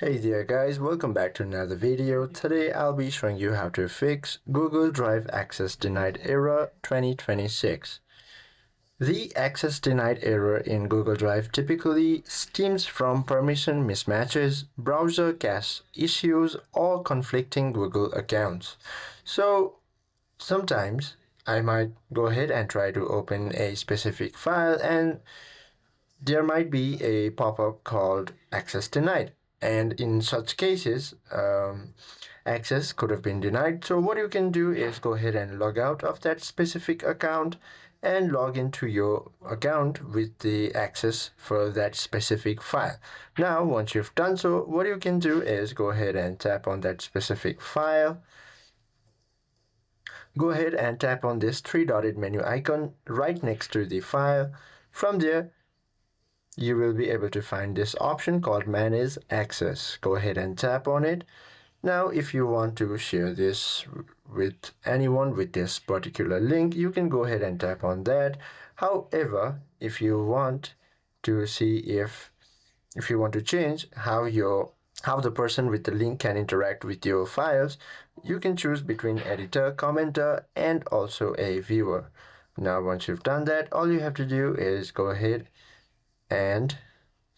Hey there guys, welcome back to another video. Today I'll be showing you how to fix Google Drive Access Denied Error 2026. The access denied error in Google Drive typically stems from permission mismatches, browser cache issues, or conflicting Google accounts. So sometimes I might go ahead and try to open a specific file and there might be a pop-up called access denied, and in such cases access could have been denied. So what you can do is go ahead and log out of that specific account and log into your account with the access for that specific file. Now once you've done so, what you can do is go ahead and tap on that specific file. Go ahead and tap on this three-dotted menu icon right next to the file. From there you will be able to find this option called Manage Access. Go ahead and tap on it. Now if you want to share this with anyone with this particular link, you can go ahead and tap on that. However, if you want to see if you want to change how the person with the link can interact with your files, you can choose between editor, commenter, and also a viewer. Now once you've done that, all you have to do is go ahead and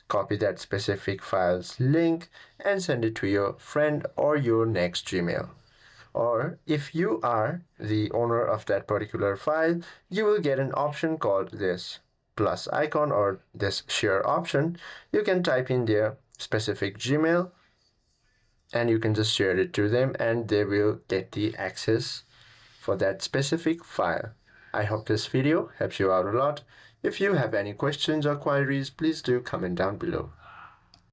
copy that specific file's link and send it to your friend or your next Gmail. Or if you are the owner of that particular file, you will get an option called this plus icon or this share option. You can type in their specific Gmail and you can just share it to them and they will get the access for that specific file. I hope this video helps you out a lot. If you have any questions or queries, please do comment down below.